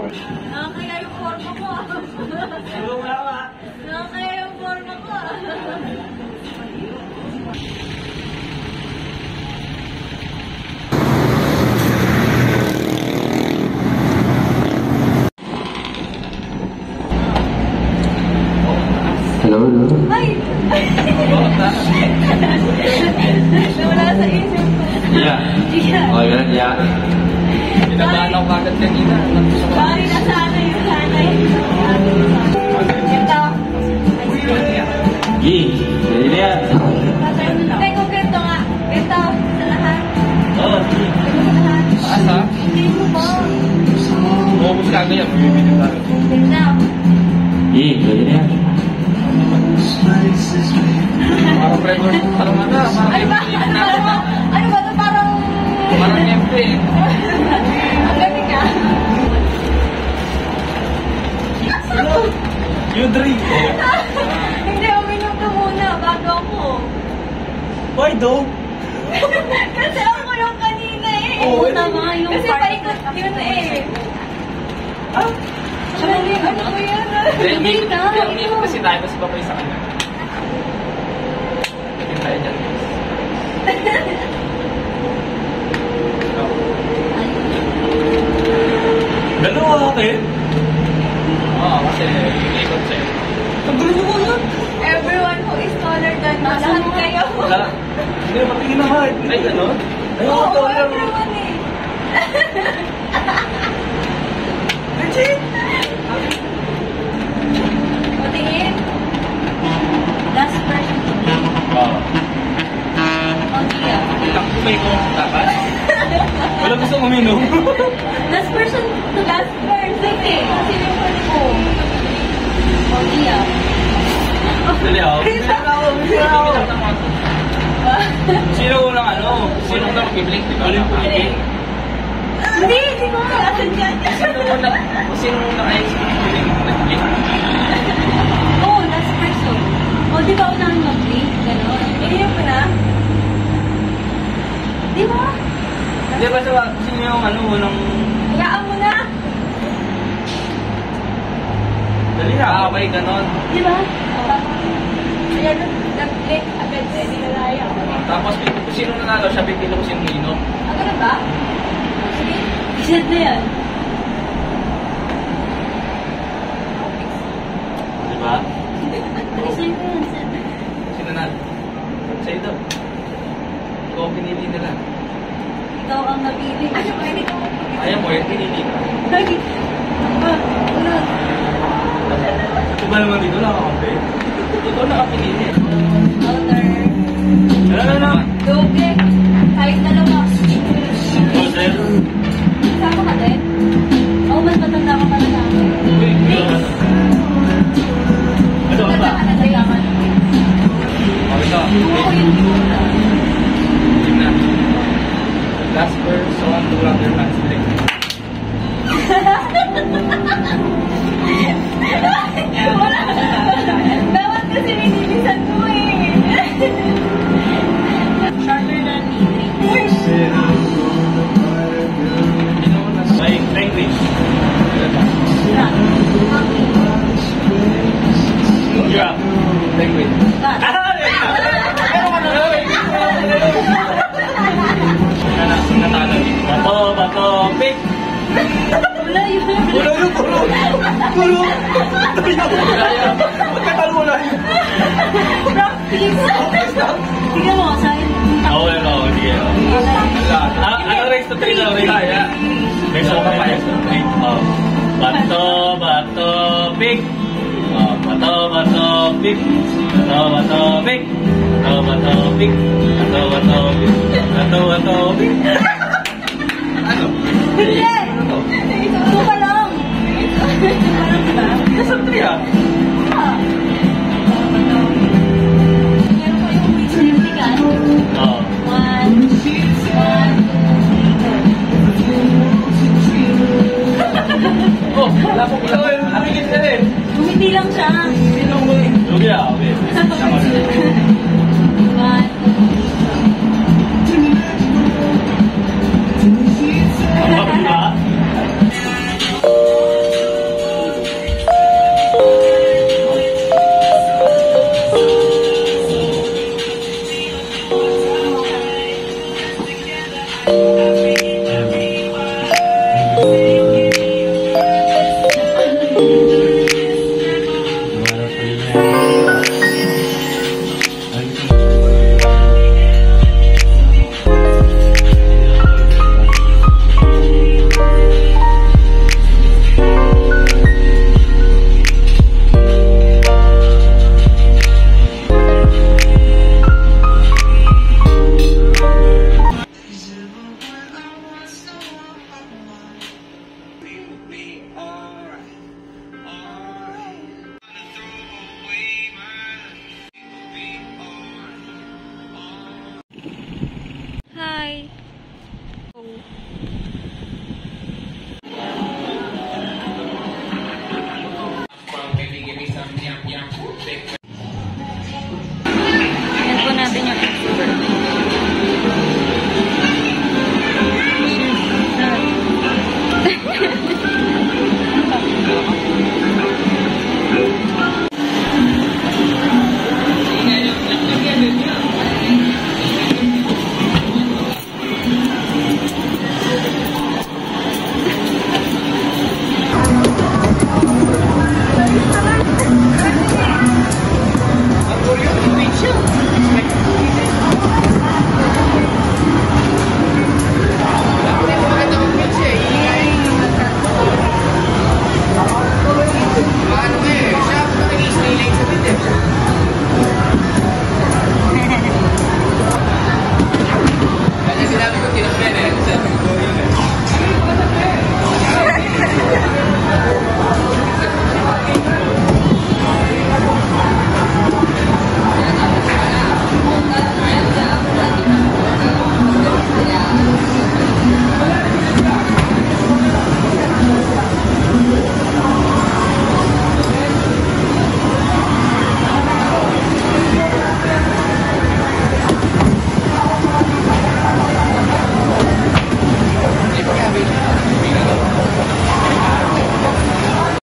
Nakakaya yung forma ko. Nakakaya yung forma ko. Hello, hello. Ay! Nawala sa isip ko. Yeah. Yeah. Oh, yan, yeah. Pinabahan ako agad kanina. Sorry na sana yung sanay. Ito. Gi, pwede na yan. Hindi, kung ganito nga. Ito, sa lahat. Oo. Ito sa lahat. Taas ha? Hindi mo po. Umubos ka agad yan. Bibili tayo. Ito. Gi, pwede na yan. Parang flavor. Parang ano? Ano ba? Ano ba ito? Parang... Parang empty. Ang galing ka. You drink. Hindi, uminom ka muna bago ako. Why though? Kasi ako yung kanina eh. Oo, tama yung kasi paikot yun eh. Ah? Ano ba yan? Hindi ka. Hindi ko kasi tayo. Kasi babay sa kanya. Hindi tayo dyan. Dalawa akin? Oo, kasi ikot sa'yo. Ang gulo mo lang. Everyone who is taller than me. Lahat kayo. Wala. Hindi, matingin na heart. Ay, gano'n? Oo, everyone eh. Legit? Patingin. Last person. Oo. Oh, Gia. Ilang kumay ko dapat? Wala gusto uminom. Last person to last person eh. Kasi yung huli ko. Oh, Gia. Dali ako. Sino unang ano? Sino unang piblik, di ba? Hindi ko kalasan dyan. Sino unang ay piblik? Oh, last person. Oh, di ba unahan mag-play? Ganon. Ininom ko na? Di ba? Di ba sa sino yung ano unang... Hayaan mo na. Dali na. Okay, ganon. Di ba? Ayan, nag-play agad sa nilalaya. Tapos kung sino nanalo siya, pipili ko sino inom. Ah, ganun ba? Sige. Isad na yan. Di ba? Isad na yan, Seth. Sino nanalo? Sa'yo daw. Ikaw ang pinili nila. Ikaw ang napili. Ano ba? Hindi ko mapili. Ayaw mo, yung pinili ka. Lagi. Wala. Diba naman dito nakakampi? Ikaw nakapinili. Outer. Ano? Doble. Kahit dalawa. Hotel? Sama ka din? Oo, mas matanda ka pala sa akin. Ano ba? Matanda ka na sa yaman. Okay ka. Oo, yun muna. Yun na. Last person to run their man's leg. Wala. Dapat kasi nililisan mo eh. Shorter than me. Like language. Yeah. Language. Natalo. Bato, pick. Wala yun. Wala yun, kulo. Kulo. Magkatalo mo lang. Practice. Tingnan mo, sa'yo. Oo, sige. Ano race to 3 na? Race to 3. Bato, pick. Bato, pick. Bato, pick. Bato, pick. Bato, pick. Bato, pick. Ano? Hindi.